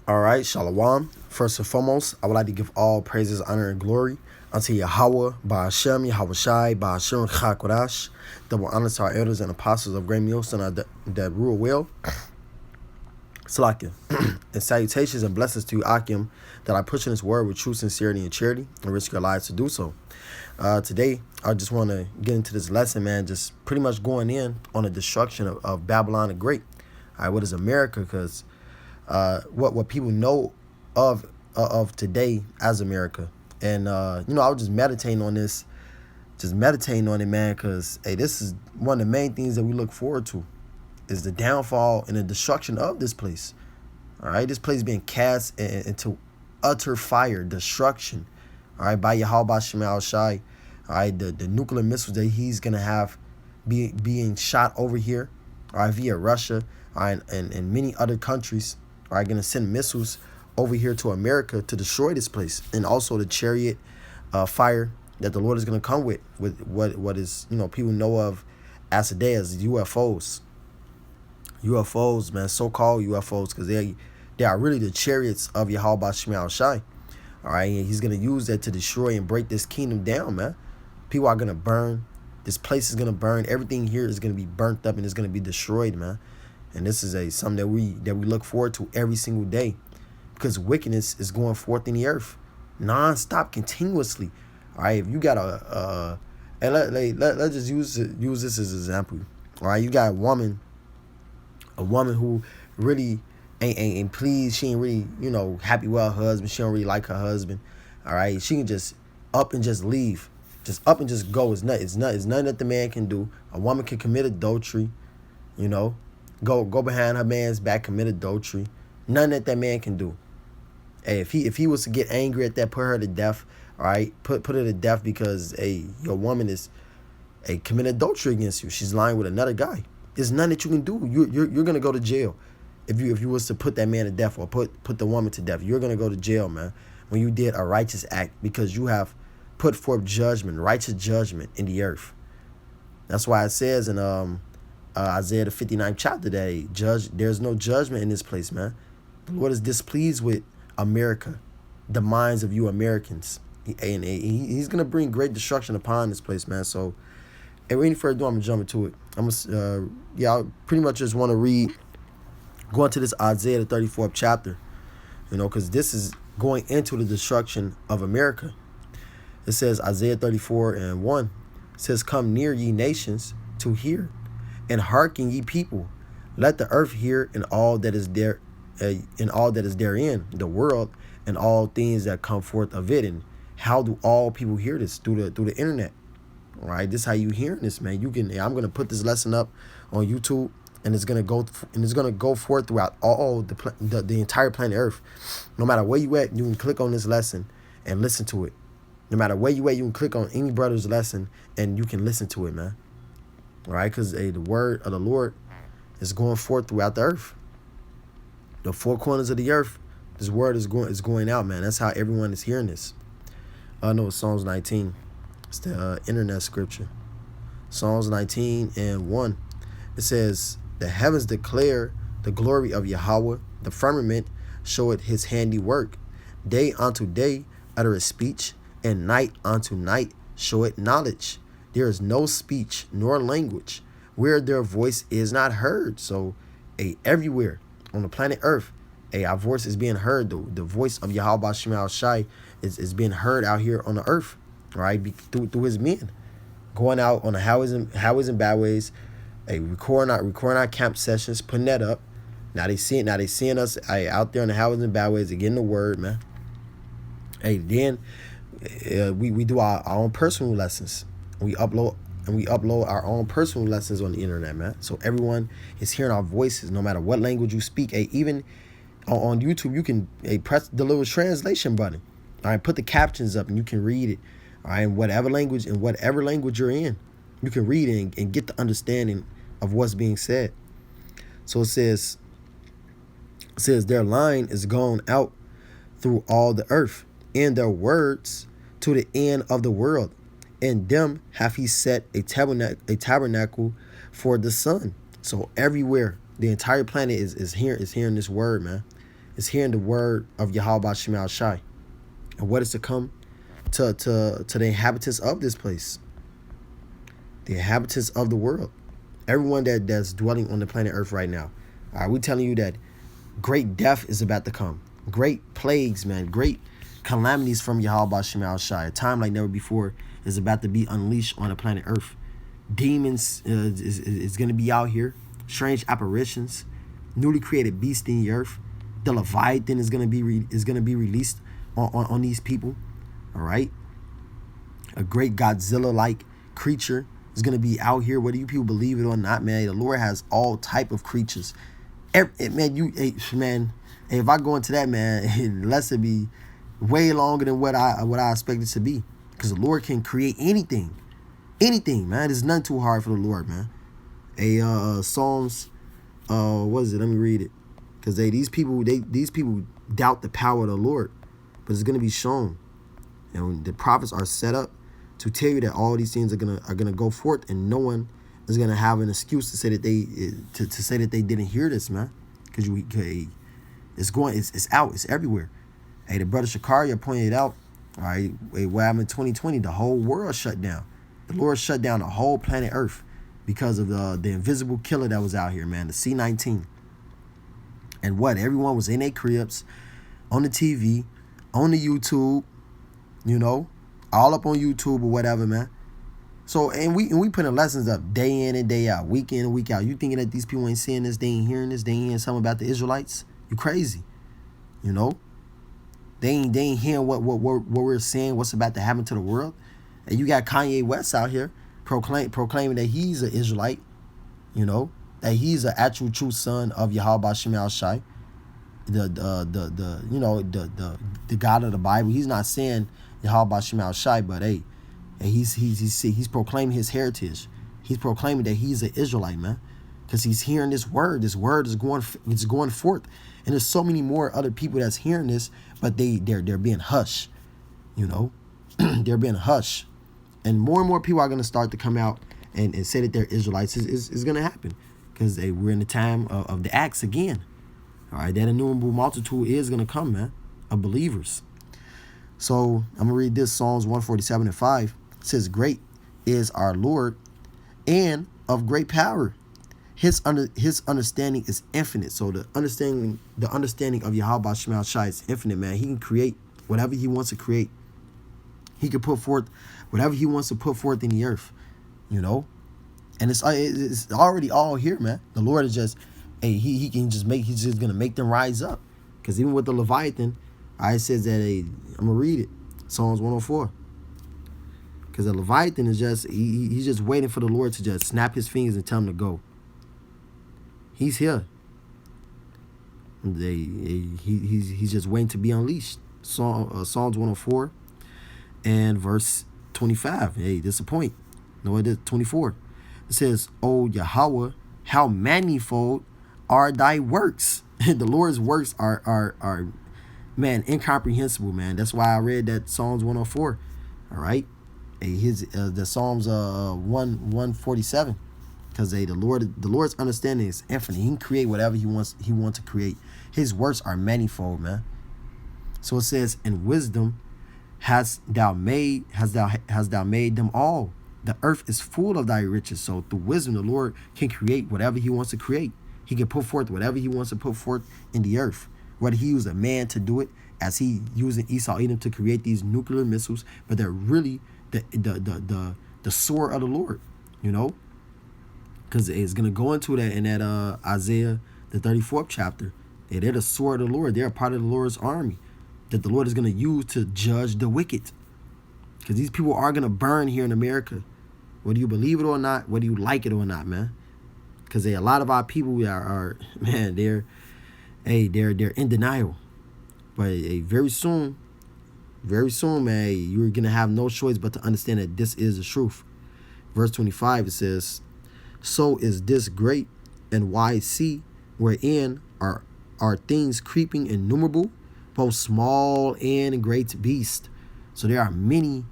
All right, Shalom. First and foremost, I would like to give all praises, honor, and glory unto Yahweh, Ba'ashem, Yahweh Shai, Ba'ashem, Chakodash. Double honor to our elders and apostles of Great Millstone that rule well. Salakia. And salutations and blessings to you, Akim, that I push in this word with true sincerity and charity and risk your lives to do so. Today, I just want to get into this lesson, man, just pretty much going in on the destruction of Babylon the Great. All right, what is America? Because what people know of today as America. And I was just meditating on this, man, because hey, this is one of the main things that we look forward to is the downfall and the destruction of this place. All right, this place being cast into utter fire, destruction. All right, by Yahweh Shema Shai. All right, the nuclear missiles that he's gonna have being shot over here, all right, via Russia, all right, and many other countries are going to send missiles over here to America to destroy this place, and also the chariot fire that the Lord is going to come with what is people know of as today as UFOs. UFOs, man, so-called UFOs, because they are really the chariots of Yahweh Shema Shai. All right, and he's going to use that to destroy and break this kingdom down, man. People are going to burn. This place is going to burn. Everything here is going to be burnt up and it's going to be destroyed, man. And this is something that we look forward to every single day, because wickedness is going forth in the earth, non-stop, continuously. All right, if you got and let's just use this as an example. All right, you got a woman who really ain't pleased. She ain't really happy with her husband. She don't really like her husband. All right, she can just up and just leave, just up and just go. It's nothing that the man can do. A woman can commit adultery, Go behind her man's back, commit adultery. Nothing that man can do. Hey, if he was to get angry at that, put her to death. All right, put her to death because your woman is committing adultery against you. She's lying with another guy. There's nothing that you can do. You're gonna go to jail if you was to put that man to death or put the woman to death. You're gonna go to jail, man, when you did a righteous act, because you have put forth judgment, righteous judgment in the earth. That's why it says in Isaiah the 59th chapter that there's no judgment in this place, man. The Lord is displeased with America, the minds of you Americans. He's going to bring great destruction upon this place, man. So, without any further ado, I'm going to jump into it. I pretty much just want to go into this Isaiah the 34th chapter, because this is going into the destruction of America. It says, Isaiah 34:1, it says, "Come near, ye nations, to hear, and hearken, ye people. Let the earth hear, and all that is there, and all that is therein, the world, and all things that come forth of it." And how do all people hear this? Through the internet. All right, this is how you hearing this, man. I'm gonna put this lesson up on YouTube, and it's gonna go forth throughout all the entire planet Earth. No matter where you at, you can click on this lesson and listen to it. No matter where you at, you can click on any brother's lesson and you can listen to it, man. All right, because the word of the Lord is going forth throughout the earth. The four corners of the earth, this word is going out, man. That's how everyone is hearing this. I know it's Psalms 19. It's the internet scripture. Psalms 19:1. It says, "The heavens declare the glory of Yahweh. The firmament showeth his handiwork. Day unto day uttereth speech, and night unto night showeth knowledge. There is no speech nor language where their voice is not heard." So, everywhere on the planet Earth, our voice is being heard. The voice of Yahweh Shema Shai is being heard out here on the earth, right? Through his men, going out on the highways and byways, recording our camp sessions, putting that up. Now they seeing us out there on the highways and byways, they getting the word, man. Then we do our own personal lessons. We upload our own personal lessons on the internet, man. So everyone is hearing our voices, no matter what language you speak. Even on YouTube, you can press the little translation button. All right, put the captions up and you can read it. All right, in whatever language you're in, you can read it and get the understanding of what's being said. So it says their line is gone out through all the earth, and their words to the end of the world. In them hath he set a tabernacle for the sun. So everywhere, the entire planet is hearing this word, man. is hearing the word of Yahweh Shema Shai and what is to come to the inhabitants of this place, the inhabitants of the world, everyone that's dwelling on the planet Earth right now. All right, we telling you that great death is about to come, great plagues, man, great calamities from Yahweh Shema Shai. A time like never before is about to be unleashed on the planet Earth. Demons is going to be out here, strange apparitions, newly created beasts in the earth. The Leviathan is going to be released on these people. All right, a great Godzilla-like creature is going to be out here, whether you people believe it or not, man. The Lord has all type of creatures. Man, if I go into that, man, unless it be way longer than what I expect it to be, because the Lord can create anything, man. There's nothing too hard for the Lord, man. Psalms, what is it? Let me read it, because these people doubt the power of the Lord, but it's gonna be shown. And the prophets are set up to tell you that all these things are gonna go forth, and no one is gonna have an excuse to say that they didn't hear this, man. Because it's out, it's everywhere. Hey, the brother Shakaria pointed out, all right, what happened in 2020? The whole world shut down. The Lord shut down the whole planet Earth because of the invisible killer that was out here, man, the C-19. And what? Everyone was in their cribs, on the TV, on the YouTube, all up on YouTube or whatever, man. So, and we putting lessons up day in and day out, week in and week out. You thinking that these people ain't seeing this, they ain't hearing this, they ain't hearing something about the Israelites? You crazy, They ain't hearing what we're saying, what's about to happen to the world. And you got Kanye West out here proclaiming that he's an Israelite, that he's an actual true son of Yahweh Shema Shai, the God of the Bible. He's not saying Yahweh Shema Shai, but hey, he's proclaiming his heritage. He's proclaiming that he's an Israelite, man, because he's hearing this word. This word is going forth, and there's so many more other people that's hearing this, but they're being hushed, they're being hushed, and more people are going to start to come out and say that they're Israelites. Is going to happen, because we're in the time of the Acts again. All right, that innumerable multitude is going to come, man, of believers. So I'm going to read this, Psalms 147:5. It says, great is our Lord and of great power. His understanding is infinite. So the understanding of Yahweh Shema Shai is infinite, man. He can create whatever he wants to create. He can put forth whatever he wants to put forth in the earth, and it's already all here, man. The Lord is just, he's just gonna make them rise up, because even with the Leviathan, it says that I'm gonna read it, Psalms 104. Because the Leviathan is just he's just waiting for the Lord to just snap his fingers and tell him to go. He's here. He's just waiting to be unleashed. Psalms 104 and verse 25. Hey, this is a point. No, it is 24. It says, "O Yahweh, how manifold are thy works." The Lord's works are man, incomprehensible, man. That's why I read that Psalms 104. All right, the Psalms 147. Because the Lord's understanding is infinite. He can create whatever he wants to create. His works are manifold, man. So it says, "In wisdom hast thou made them all. The earth is full of thy riches." So through wisdom, the Lord can create whatever he wants to create. He can put forth whatever he wants to put forth in the earth. Whether he used a man to do it, as he using Esau Edom to create these nuclear missiles, but they're really the sword of the Lord, Because it's going to go into that in that Isaiah, the 34th chapter. They're the sword of the Lord. They're a part of the Lord's army that the Lord is going to use to judge the wicked. Because these people are going to burn here in America, whether you believe it or not, whether you like it or not, man. Because a lot of our people are man, they're in denial. But very soon, man, you're going to have no choice but to understand that this is the truth. Verse 25, it says, "So is this great and wide sea, wherein are things creeping innumerable, both small and great beasts." So there are many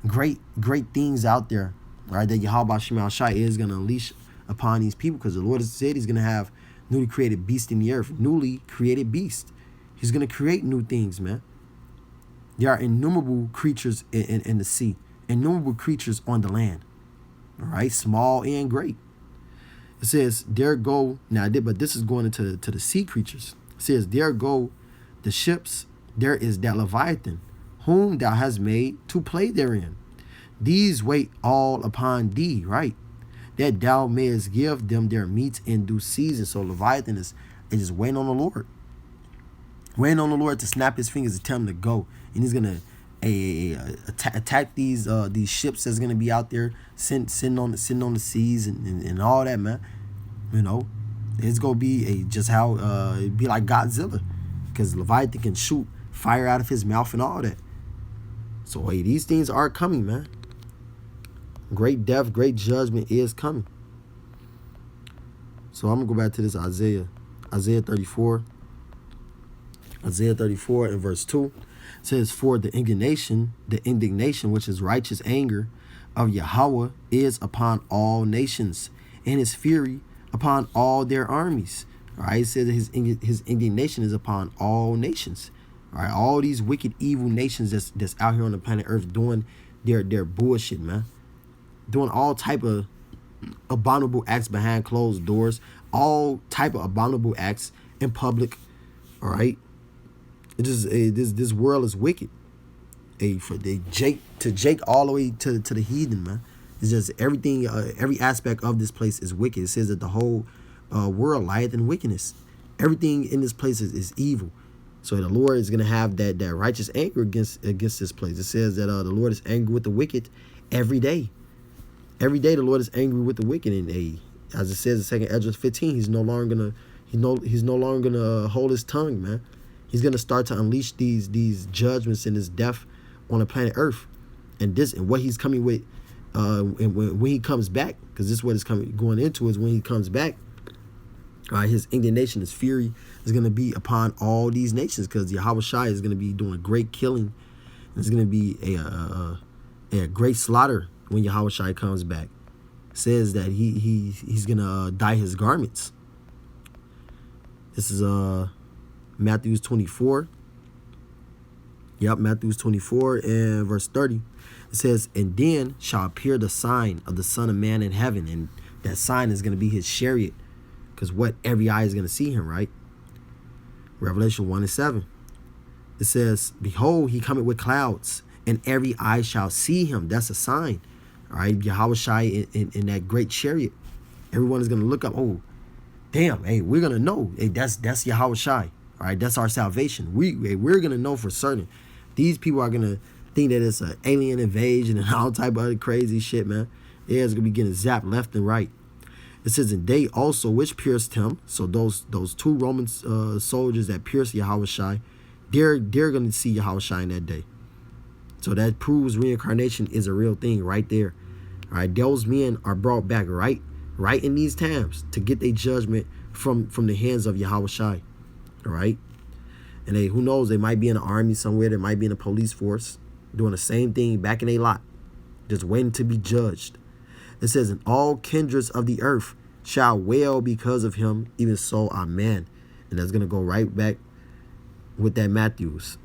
great things out there, right, that Yahweh Shema Shai is going to unleash upon these people, because the Lord has said he's going to have newly created beasts in the earth, newly created beasts. He's going to create new things, man. There are innumerable creatures in the sea, innumerable creatures on the land, all right, small and great. It says, there go, but this is going into the sea creatures. It says, there go the ships, there is that Leviathan, whom thou hast made to play therein. These wait all upon thee, right? That thou mayest give them their meat in due season. So Leviathan is just waiting on the Lord. Waiting on the Lord to snap his fingers and tell him to go. And he's going to attack these ships that's going to be out there sitting on the seas and all that, man. You know, it's going to be just how it'd be like Godzilla. Because Leviathan can shoot fire out of his mouth and all that. So, hey, these things are coming, man. Great death, great judgment is coming. So I'm going to go back to this Isaiah 34. Isaiah 34 and verse 2 says, for the indignation, which is righteous anger of Yahweh, is upon all nations, and his fury upon all their armies. All right, it says that his indignation is upon all nations. All right, all these wicked, evil nations that's out here on the planet Earth doing their bullshit, man. Doing all type of abominable acts behind closed doors, all type of abominable acts in public. All right, this world is wicked. Jake all the way to the heathen, man. It's just everything, every aspect of this place is wicked. It says that the whole world lieth in wickedness. Everything in this place is evil. So the Lord is gonna have that righteous anger against this place. It says that the Lord is angry with the wicked every day. Every day the Lord is angry with the wicked, and as it says in 2 Ezra 15, he's no longer gonna hold his tongue, man. He's gonna start to unleash these judgments and this death on the planet Earth, and what he's coming with, and when he comes back, because this is what it's going into is when he comes back. His indignation, his fury is going to be upon all these nations, because Yahweh Shai is going to be doing great killing. There's going to be a great slaughter when Yahweh Shai comes back. It says that he's going to dye his garments. This is Matthew 24. Yep, Matthew 24 and verse 30. It says, and then shall appear the sign of the Son of Man in heaven, and that sign is going to be his chariot. Because what every eye is going to see him, right? Revelation 1 and 7. It says, behold, he cometh with clouds, and every eye shall see him. That's a sign. All right, Yahweh Shai in that great chariot. Everyone is going to look up. Oh, damn, hey, we're going to know. Hey, that's Yahweh Shai. All right, that's our salvation. We're going to know for certain. These people are going to think that it's an alien invasion and all type of other crazy shit, man. Yeah, it's going to be getting zapped left and right. It says, and they also which pierced him. So those two Roman soldiers that pierced Yahweh Shai, they're going to see Yahweh Shai in that day. So that proves reincarnation is a real thing right there. All right, those men are brought back right in these times to get their judgment from the hands of Yahweh Shai. All right, and who knows, they might be in the army somewhere. They might be in the police force doing the same thing back in their lot, just waiting to be judged. It says, and all kindreds of the earth shall wail because of him, even so, amen. And that's going to go right back with that Matthews.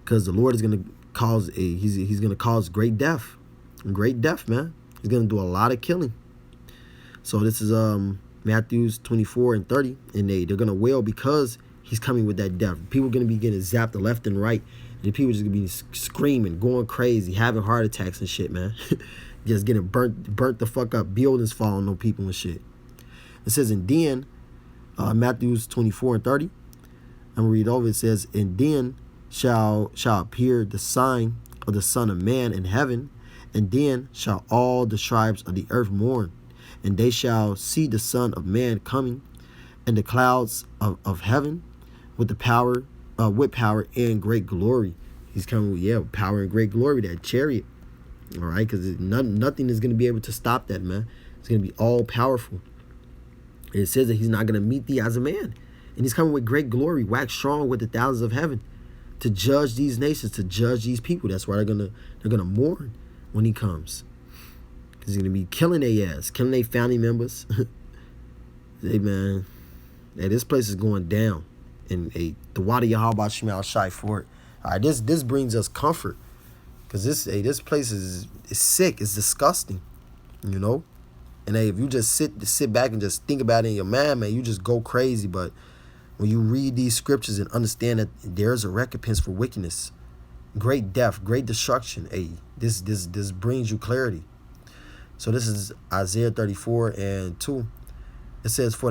Because the Lord is going to cause, he's going to cause great death. Great death, man. He's going to do a lot of killing. So this is Matthews 24 and 30. And they're going to wail because he's coming with that death. People are going to be getting zapped left and right. And people are just going to be screaming, going crazy, having heart attacks and shit, man. Just getting burnt the fuck up. Buildings falling on people and shit. It says, and then, Matthews 24 and 30. I'm going to read over. It says, and then shall appear the sign of the Son of Man in heaven, and then shall all the tribes of the earth mourn, and they shall see the Son of Man coming in the clouds of heaven with power and great glory. He's coming with, power and great glory, that chariot. All right, because nothing is going to be able to stop that, man. It's going to be all powerful. And it says that he's not going to meet thee as a man. And he's coming with great glory, wax strong with the thousands of heaven, to judge these nations, to judge these people. That's why they're gonna mourn when he comes. Because he's going to be killing their ass, killing their family members. Hey, man, this place is going down. And the water Yahweh Shema Shai for it. All right, this brings us comfort. Because this place is sick. It's disgusting. You know? And if you just sit back and just think about it in your mind, man, you just go crazy. But when you read these scriptures and understand that there's a recompense for wickedness, great death, great destruction, this brings you clarity. So this is Isaiah 34:2. It says, for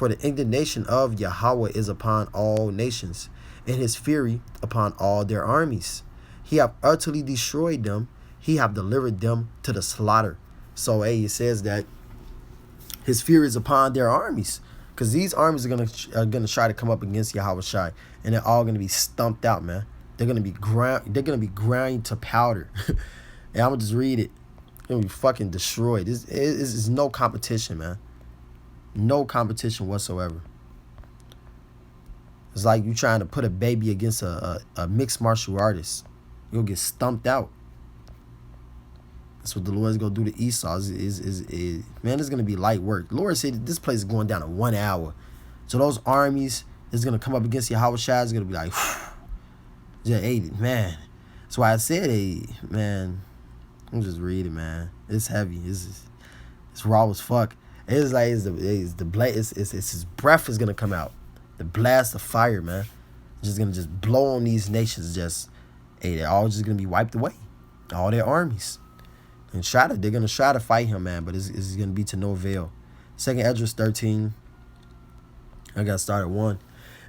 the indignation of Yahweh is upon all nations, and his fury upon all their armies. He have utterly destroyed them. He have delivered them to the slaughter. So, it says that his fury is upon their armies, because these armies are gonna try to come up against Yahweh Shai, and they're all gonna be stumped out, man. They're gonna be ground to powder. And I'm gonna just read it. They're gonna be fucking destroyed. This is no competition, man. No competition whatsoever. It's like you trying to put a baby against a mixed martial artist. You'll get stumped out. That's what the Lord's going to do to Esau. Man, it's going to be light work. The Lord said this place is going down in 1 hour. So those armies that's going to come up against Yahweh Shai is going to be like, yeah, man. That's why I said, man, I'm just reading, man. It's heavy. It's raw as fuck. It's like it's his breath is gonna come out, the blast of fire, man. It's just gonna blow on these nations. They're all just gonna be wiped away, all their armies, and they're gonna try to fight him, man. But it's gonna be to no avail. 2 Esdras 13. I got started 1.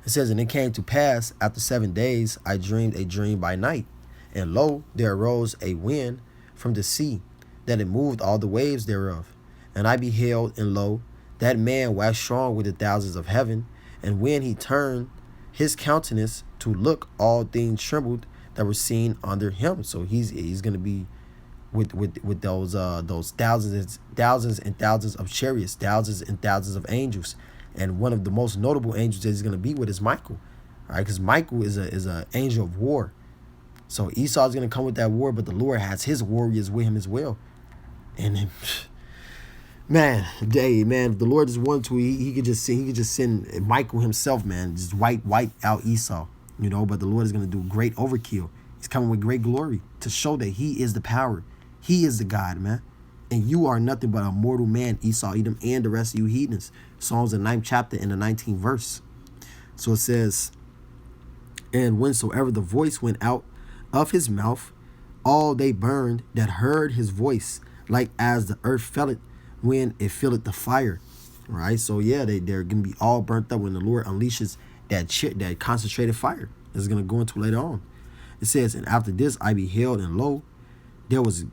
It says, and it came to pass after 7 days, I dreamed a dream by night, and lo, there arose a wind from the sea, that it moved all the waves thereof. And I beheld, and lo, that man waxed strong with the thousands of heaven. And when he turned his countenance to look, all things trembled that were seen under him. So he's gonna be with those thousands and thousands of chariots, thousands and thousands of angels. And one of the most notable angels that he's gonna be with is Michael, all right? Because Michael is a angel of war. So Esau's gonna come with that war, but the Lord has his warriors with him as well. And man, if the Lord just wanted to, he could just send Michael himself, man, just wipe out Esau, you know. But the Lord is gonna do great overkill. He's coming with great glory to show that he is the power. He is the God, man. And you are nothing but a mortal man, Esau, Edom, and the rest of you heathens. Psalms the 9th chapter and the 19th verse. So it says, and whensoever the voice went out of his mouth, all they burned that heard his voice, like as the earth felleth when it filleth the fire. Right? So yeah, they're gonna be all burnt up when the Lord unleashes that concentrated fire. This is gonna go into later on. It says, and after this I beheld, and lo, there was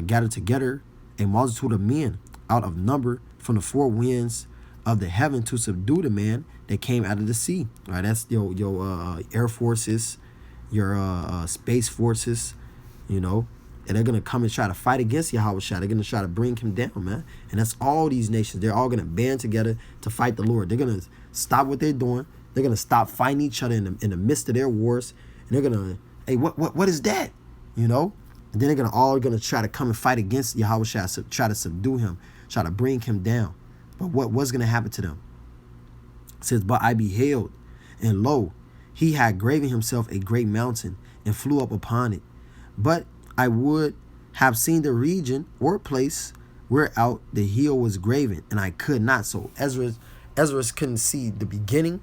gathered together a multitude of men out of number from the four winds of the heaven to subdue the man that came out of the sea. All right, that's your air forces, your space forces, you know, and they're gonna come and try to fight against Yahweh Shai. They're gonna try to bring him down, man. And that's all these nations. They're all gonna band together to fight the Lord. They're gonna stop what they're doing. They're gonna stop fighting each other in the midst of their wars, and they're gonna, hey, what is that, you know? And then they're all gonna try to come and fight against Yahweh Shai, try to subdue him, try to bring him down. But what's gonna happen to them? It says, but I beheld, and lo, he had graven himself a great mountain and flew up upon it. But I would have seen the region or place whereout the heel was graven, and I could not. So Ezra couldn't see the beginning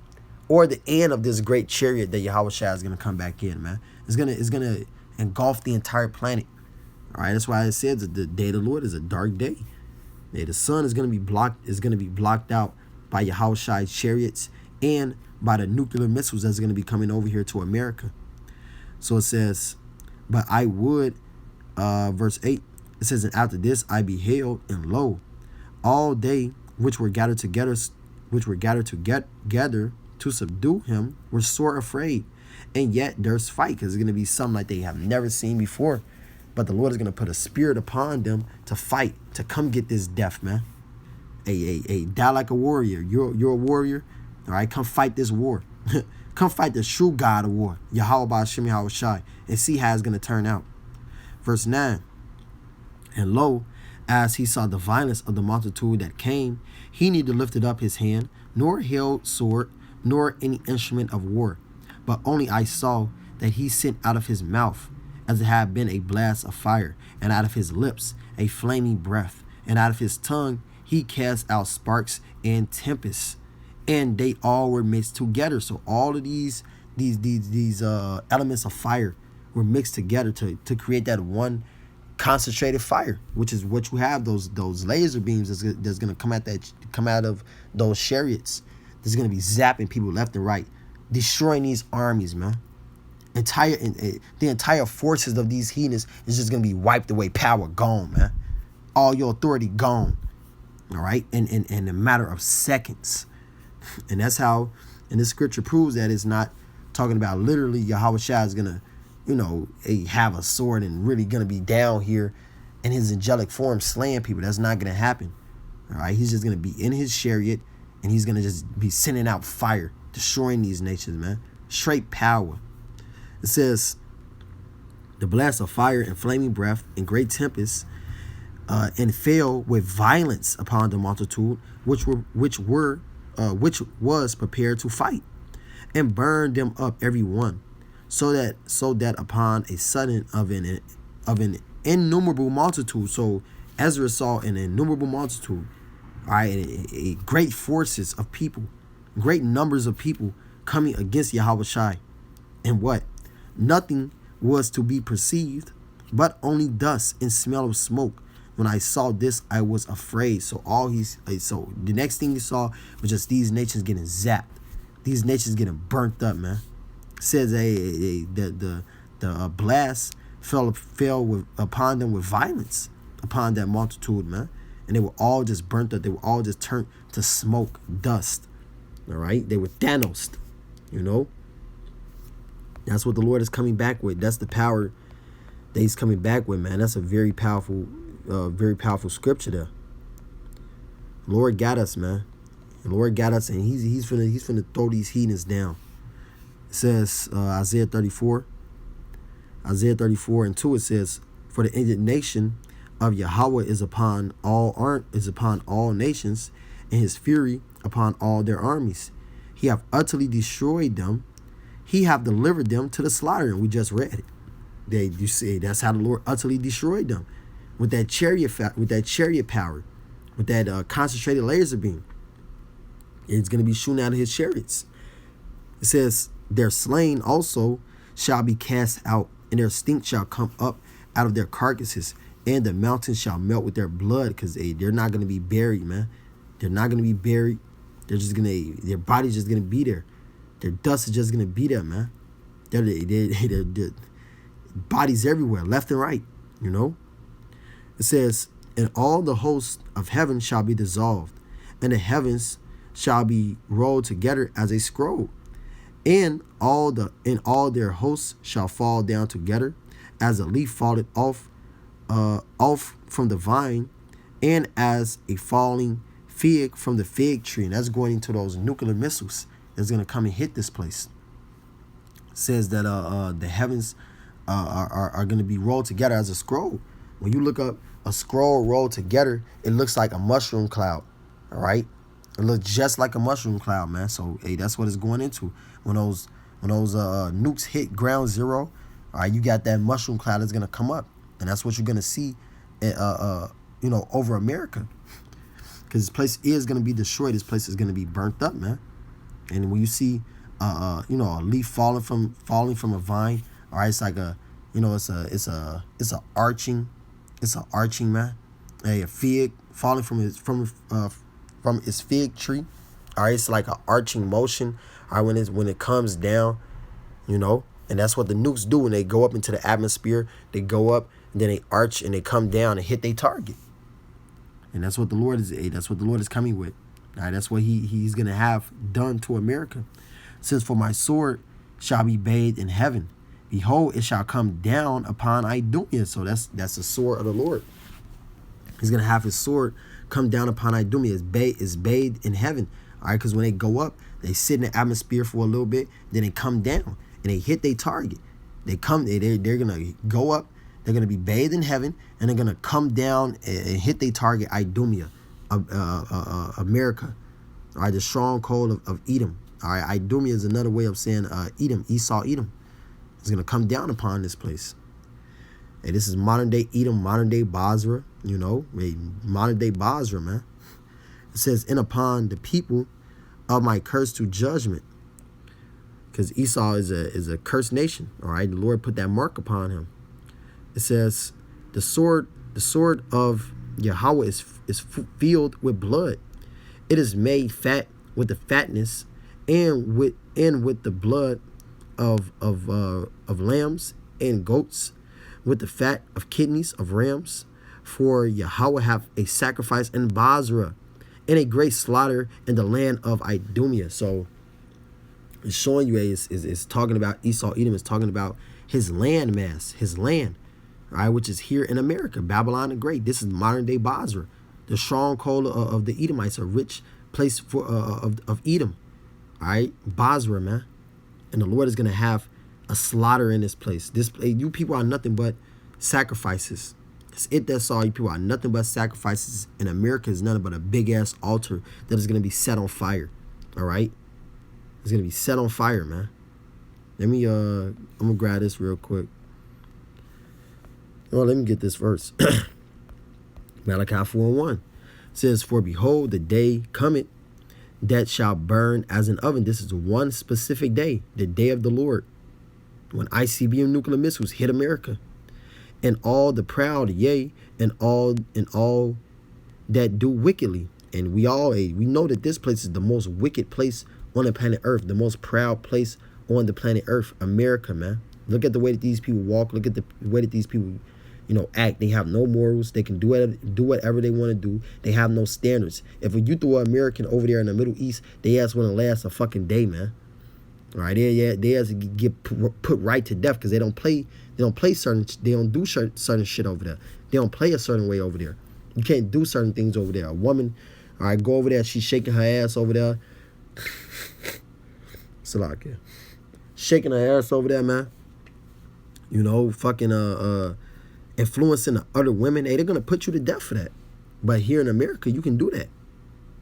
or the end of this great chariot that Yahweh Shai is gonna come back in, man. It's gonna engulf the entire planet. All right, that's why it says that the day of the Lord is a dark day. The sun is gonna be blocked out by Yahweh Shai's chariots and by the nuclear missiles that's gonna be coming over here to America. So it says, but I would, verse 8, it says, and after this I beheld, and lo, all they which were gathered together to subdue him were sore afraid, and yet there's fight, because it's going to be something like they have never seen before. But the Lord is going to put a spirit upon them to fight, to come get this death, man. Die like a warrior. You're a warrior. All right, come fight this war. Come fight the true God of war, Yahweh Ba'ashem Yahweh Shai, and see how it's going to turn out. Verse 9, and lo, as he saw the violence of the multitude that came, he neither lifted up his hand, nor held sword, nor any instrument of war, but only I saw that he sent out of his mouth as it had been a blast of fire, and out of his lips a flaming breath, and out of his tongue he cast out sparks and tempests, and they all were mixed together. So all of these elements of fire were mixed together to create that one concentrated fire, which is what you have, those laser beams that's gonna come out of those chariots. That's gonna be zapping people left and right, destroying these armies, man. The entire forces of these heathens is just gonna be wiped away. Power gone, man. All your authority gone. All right, in a matter of seconds. And that's how, and this scripture proves that it's not talking about literally Yahweh Shai is gonna, have a sword and really gonna be down here in his angelic form slaying people. That's not gonna happen. All right, he's just gonna be in his chariot and he's gonna just be sending out fire, destroying these nations, man. Straight power. It says, the blast of fire and flaming breath and great tempests, and fell with violence upon the multitude, which was prepared to fight, and burned them up every one, so that upon a sudden of an innumerable multitude. So Ezra saw an innumerable multitude, all right, a great forces of people, great numbers of people coming against Yahweh Shai, and what? Nothing was to be perceived, but only dust and smell of smoke. When I saw this, I was afraid. So the next thing he saw was just these nations getting zapped, these nations getting burnt up, man. It says the blast fell upon them with violence, upon that multitude, man, and they were all just burnt up. They were all just turned to smoke, dust. All right, they were Thanos, That's what the Lord is coming back with. That's the power that he's coming back with, man. That's a very powerful scripture there. Lord got us, man. The Lord got us, and he's finna throw these heathens down. It says Isaiah 34 and 2. It says, for the indignation of Yahweh is upon all nations, and his fury upon all their armies. He have utterly destroyed them. He have delivered them to the slaughter. And we just read it. You see, that's how the Lord utterly destroyed them, with that chariot power, with that concentrated laser beam. It's going to be shooting out of his chariots. It says, their slain also shall be cast out, and their stink shall come up out of their carcasses, and the mountains shall melt with their blood, because they're not going to be buried, man. They're not going to be buried. Their body's just going to be there. Their dust is just going to be there, man. They're bodies everywhere, left and right, It says, and all the hosts of heaven shall be dissolved, and the heavens shall be rolled together as a scroll, and all their hosts shall fall down together, as a leaf falleth off from the vine, and as a falling fig from the fig tree. And that's going into those nuclear missiles that's going to come and hit this place. It says that the heavens are going to be rolled together as a scroll. When you look up a scroll rolled together, it looks like a mushroom cloud. All right, it looks just like a mushroom cloud, man. So that's what it's going into. When those nukes hit ground zero, all right, you got that mushroom cloud that's going to come up, and that's what you're going to see over America, because this place is going to be destroyed. This place is going to be burnt up, man. And when you see a leaf falling from a vine, all right, it's like it's an arching man. A fig falling from its fig tree. All right, it's like an arching motion. All right, when it comes down, and that's what the nukes do when they go up into the atmosphere. They go up and then they arch and they come down and hit their target. And that's what the Lord is. That's what the Lord is coming with. All right, that's what he's gonna have done to America. It says, for my sword shall be bathed in heaven. Behold, it shall come down upon Idumea. So that's the sword of the Lord. He's going to have his sword come down upon Idumea. It's bathed in heaven. All right, because when they go up, they sit in the atmosphere for a little bit, then they come down and they hit their target. They're going to go up, they're going to be bathed in heaven, and they're going to come down and hit their target, Idumea, America. All right, the stronghold of Edom. All right, Idumea is another way of saying Edom, Esau, Edom. It's going to come down upon this place. Hey, this is modern day Edom, modern day Basra, you know, modern day Basra, man. It says, and upon the people of my curse to judgment. Because Esau is a cursed nation, all right? The Lord put that mark upon him. It says, the sword of Yahweh is filled with blood. It is made fat with the fatness and with the blood of lambs and goats, with the fat of kidneys of rams. For Yahweh have a sacrifice in Basra, and a great slaughter in the land of Idumea. So it's showing you is talking about Esau, Edom is talking about his land mass, his land, right, which is here in America, Babylon the Great. This is modern day Basra, the stronghold of the Edomites, a rich place for of Edom, all right, Basra, man. And the Lord is gonna have a slaughter in this place. You people are nothing but sacrifices. That's all. You people are nothing but sacrifices. And America is nothing but a big ass altar that is gonna be set on fire. All right, it's gonna be set on fire, man. Let me I'm gonna grab this real quick. Well, let me get this verse. Malachi 4:1 says, "For behold, the day cometh that shall burn as an oven." This is one specific day, the day of the Lord, when ICBM nuclear missiles hit America. "And all the proud, yea, and all that do wickedly." And we know that this place is the most wicked place on the planet Earth, the most proud place on the planet Earth, America, man. Look at the way that these people walk. Look at the way that these people, you know, act. They have no morals. They can do whatever they want to do. They have no standards. If you throw an American over there in the Middle East, they ass want to last a fucking day, man. All right, they ass get put right to death because they don't do certain shit over there. They don't play a certain way over there. You can't do certain things over there. A woman, all right, go over there. She's shaking her ass over there. Salakia. Shaking her ass over there, man. You know, fucking influencing the other women. Hey, they're gonna put you to death for that. But here in America, you can do that.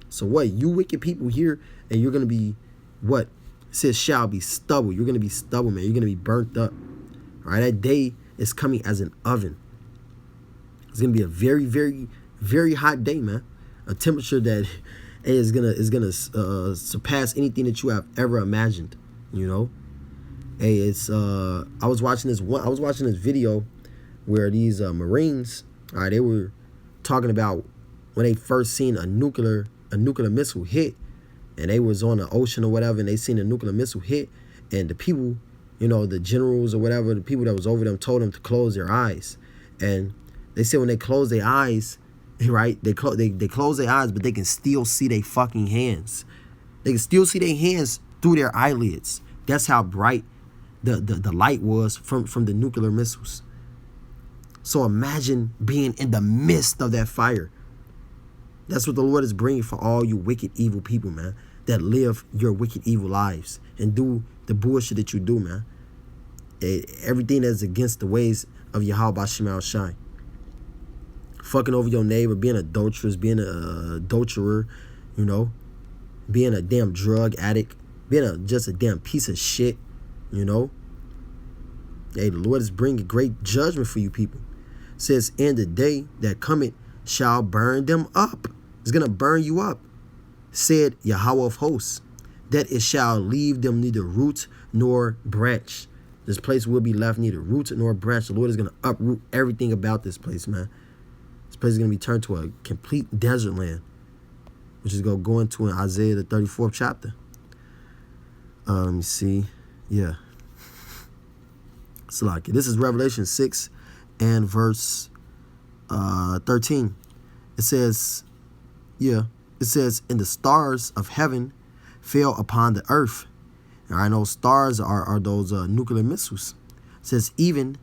So what? You wicked people here, and you're gonna be what? It says shall be stubble. You're gonna be stubble, man. You're gonna be burnt up. All right, that day is coming as an oven. It's gonna be a very, very, very hot day, man. A temperature that is gonna surpass anything that you have ever imagined. You know, hey, it's I was watching this video where these Marines, all right, they were talking about when they first seen a nuclear missile hit, and they was on the ocean or whatever, and they seen a nuclear missile hit, and the people, you know, the generals or whatever, the people that was over them told them to close their eyes. And they said when they close their eyes, right, they close their eyes, but they can still see their fucking hands. They can still see their hands through their eyelids. That's how bright the light was from the nuclear missiles. So imagine being in the midst of that fire. That's what the Lord is bringing for all you wicked, evil people, man, that live your wicked, evil lives and do the bullshit that you do, man. Everything that's against the ways of Yahweh B'Shem Shai. Fucking over your neighbor, being adulterous, being a adulterer, you know, being a damn drug addict, being just a damn piece of shit, you know. Hey, the Lord is bringing great judgment for you people. It says, "And the day that cometh shall burn them up." It's going to burn you up, said Yahweh of hosts, "that it shall leave them neither root nor branch." This place will be left neither root nor branch. The Lord is going to uproot everything about this place, man. This place is going to be turned to a complete desert land, which is going to go into in Isaiah the 34th chapter. Let me see. Yeah. Salaki. This is Revelation 6 and verse 13. It says, "And the stars of heaven fell upon the earth." All right, those stars are those nuclear missiles. It says, even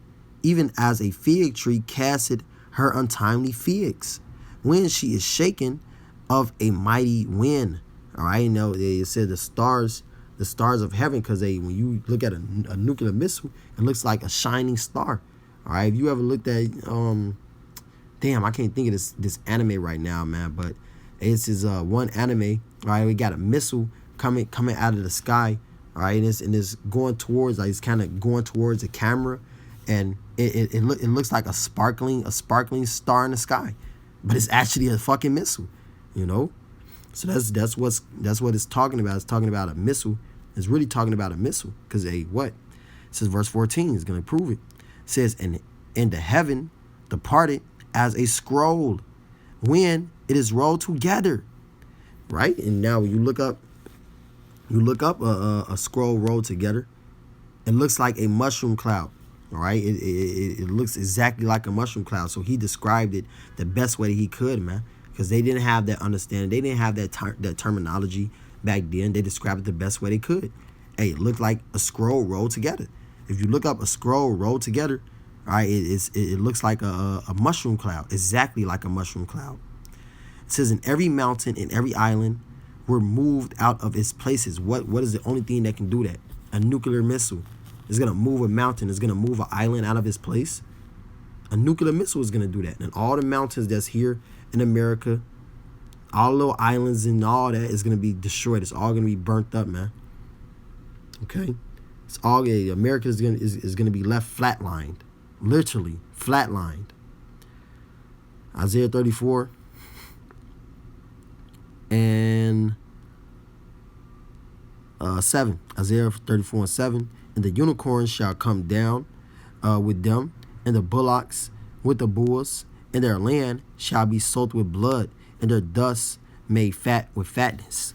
as a fig tree casteth her untimely figs, when she is shaken of a mighty wind. All right, now it said the stars of heaven, because when you look at a nuclear missile, it looks like a shining star. All right, if you ever looked at damn, I can't think of this anime right now, man, but it's one anime. All right, we got a missile coming out of the sky, all right, and it's going towards, like, it's kind of going towards the camera, and it looks like a sparkling star in the sky, but it's actually a fucking missile, you know. So that's what it's talking about. It's talking about a missile. It's really talking about a missile, because what? It says verse 14 is going to prove it. It says, and the heaven departed as a scroll when it is rolled together, right? And now when you look up a scroll rolled together, it looks like a mushroom cloud, all right? It looks exactly like a mushroom cloud. So he described it the best way that he could, man, because they didn't have that understanding. They didn't have that terminology back then. They described it the best way they could. Hey, it looked like a scroll rolled together. If you look up a scroll rolled together, all right, it looks like a mushroom cloud, exactly like a mushroom cloud. It says, in every mountain and every island were moved out of its places. What is the only thing that can do that? A nuclear missile. It's going to move a mountain. It's going to move an island out of its place. A nuclear missile is going to do that. And all the mountains that's here in America, all little islands and all that is going to be destroyed. It's all going to be burnt up, man. Okay? It's all, America is going to be left flatlined. Literally flatlined. Isaiah 34 and 7. Isaiah 34 and 7. And the unicorns shall come down with them, and the bullocks with the bulls, and their land shall be soaked with blood, and their dust made fat with fatness.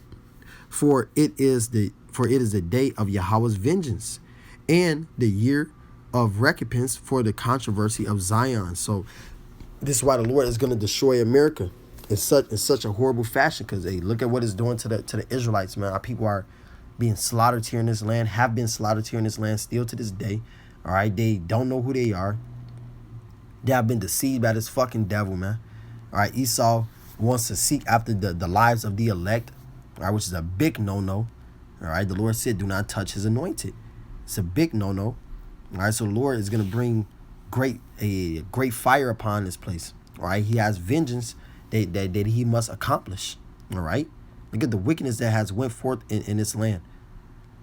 For it is the day of Yahweh's vengeance, and the year of recompense for the controversy of Zion. So this is why the Lord is going to destroy America in such a horrible fashion, because look at what it's doing to the Israelites, man. Our people are being slaughtered here in this land, have been slaughtered here in this land still to this day. All right, they don't know who they are. They have been deceived by this fucking devil, man. All right, Esau wants to seek after the lives of the elect, all right, which is a big no-no. All right, the Lord said, do not touch his anointed. It's a big no-no. All right, so the Lord is going to bring a great fire upon this place. All right, he has vengeance that he must accomplish. All right, look at the wickedness that has went forth in this land.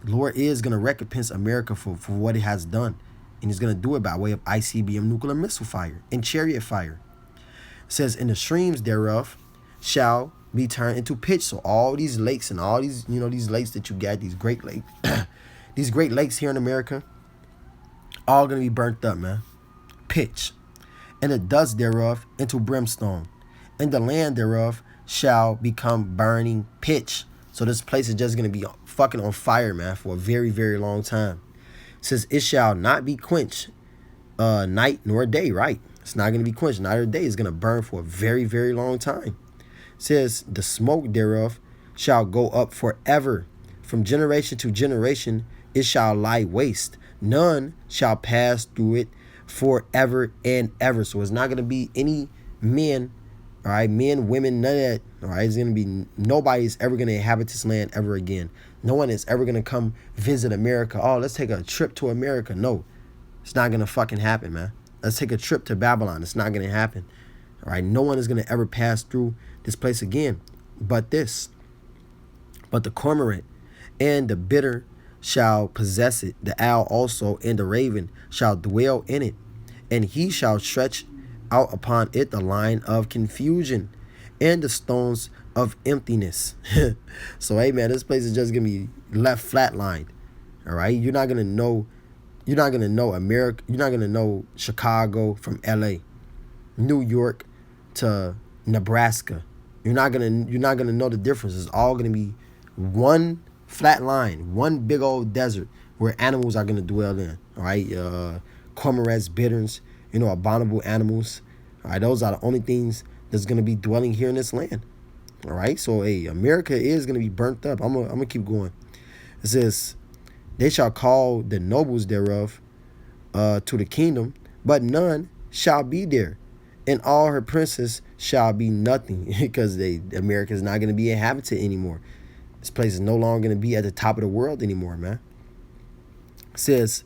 The Lord is going to recompense America for what it has done. And he's going to do it by way of ICBM nuclear missile fire and chariot fire. It says, and the streams thereof shall be turned into pitch. So all these lakes and all these, these lakes that you got, these great lakes, these great lakes here in America, all going to be burnt up, man. Pitch. And the dust thereof into brimstone. And the land thereof shall become burning pitch. So this place is just going to be fucking on fire, man, for a very, very long time. It says, it shall not be quenched night nor day, right? It's not going to be quenched night or day. It's going to burn for a very, very long time. It says, the smoke thereof shall go up forever. From generation to generation, it shall lie waste. None shall pass through it forever and ever. So it's not going to be any men, all right, men, women, none of that. All right, it's going to be nobody's ever going to inhabit this land ever again. No one is ever going to come visit America. Oh, let's take a trip to America. No, it's not going to fucking happen, man. Let's take a trip to Babylon. It's not going to happen. All right, no one is going to ever pass through this place again. But the cormorant and the bitter shall possess it. The owl also and the raven shall dwell in it. And he shall stretch out upon it the line of confusion and the stones of emptiness. So, hey, man, this place is just going to be left flatlined. All right. You're not going to know America. You're not going to know Chicago from LA, New York to Nebraska. You're not going to know the difference. It's all going to be one flat line, one big old desert where animals are going to dwell in. All right. Cormorants, bitterns, abominable animals. All right. Those are the only things that's going to be dwelling here in this land. All right. So, hey, America is going to be burnt up. I'm going to keep going. It says, they shall call the nobles thereof to the kingdom, but none shall be there. And all her princes shall be nothing, because America is not going to be inhabited anymore. This place is no longer going to be at the top of the world anymore, man. It says,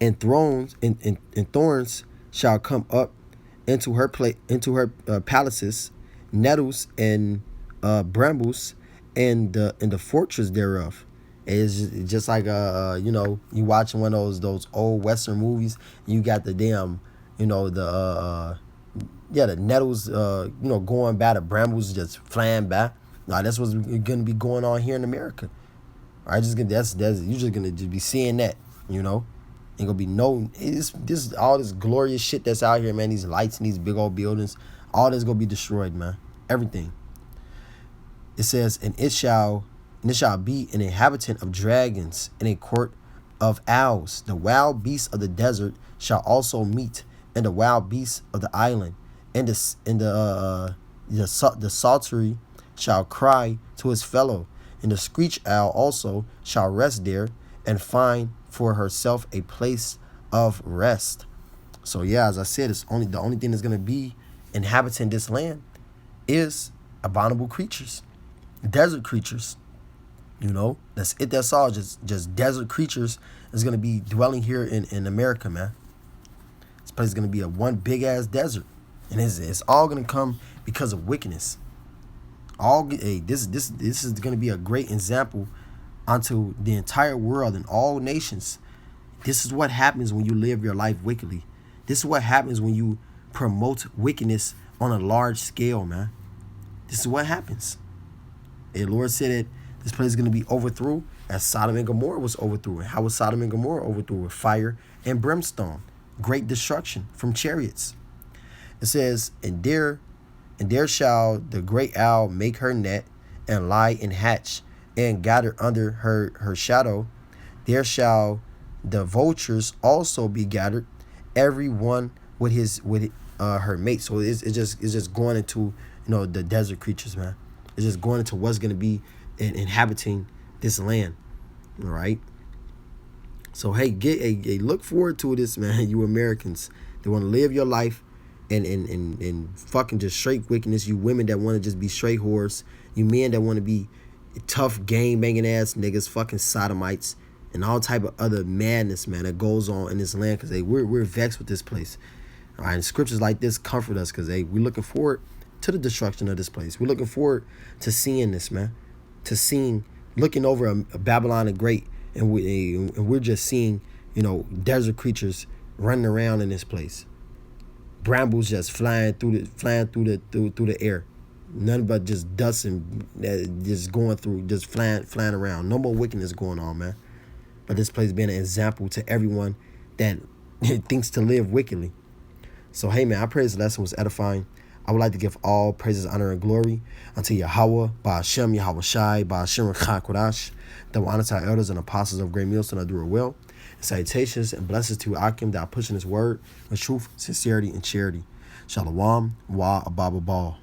and thrones and thorns shall come up into her palaces, nettles and brambles and the fortress thereof. It's just like you watching one of those old Western movies. You got the damn, the nettles, going by, the brambles just flying by. Now that's what's gonna be going on here in America. All right, that's you're just gonna just be seeing that, Ain't gonna be no this all this glorious shit that's out here, man. These lights and these big old buildings, all this gonna be destroyed, man. Everything. It says, and it shall be an inhabitant of dragons in a court of owls. The wild beasts of the desert shall also meet, and the wild beasts of the island, and the saltery shall cry to his fellow, and the screech owl also shall rest there, and find for herself a place of rest. So yeah, as I said, it's only the only thing that's gonna be inhabiting this land is abominable creatures, desert creatures. That's it. That's all. Just desert creatures is gonna be dwelling here in America, man. This place is gonna be a one big ass desert, and it's all gonna come because of wickedness. This is gonna be a great example onto the entire world and all nations. This is what happens when you live your life wickedly. This is what happens when you promote wickedness on a large scale, man. This is what happens. The Lord said that this place is going to be overthrown as Sodom and Gomorrah was overthrown. And how was Sodom and Gomorrah overthrown? With fire and brimstone. Great destruction from chariots. It says, and there shall the great owl make her net, and lie and hatch, and gather under her shadow. There shall the vultures also be gathered, every one with her mate. So it's just going into the desert creatures, man. It's just going into what's going to be inhabiting this land, all right? So hey, get a look forward to this, man. You Americans that want to live your life and fucking just straight wickedness. You women that want to just be straight whores. You men that want to be tough game banging ass niggas, fucking sodomites, and all type of other madness, man, that goes on in this land. Because we're vexed with this place, all right? And scriptures like this comfort us, because we're looking forward to the destruction of this place. We're looking forward to seeing this, man. Looking over a Babylon the Great, and we're just seeing, desert creatures running around in this place. Brambles just flying through the air. Nothing but just dust and just going through, just flying around. No more wickedness going on, man. But this place being an example to everyone that thinks to live wickedly. So hey, man, I pray this lesson was edifying. I would like to give all praises, honor, and glory unto Yahweh, Ba'ashem, Yahweh Shai, Ba'ashem, Kodash, that will honor to our elders and apostles of Great Millstone that do it well. And salutations and blessings to Akim that are pushing his word with truth, sincerity, and charity. Shalom, wa ababa ball.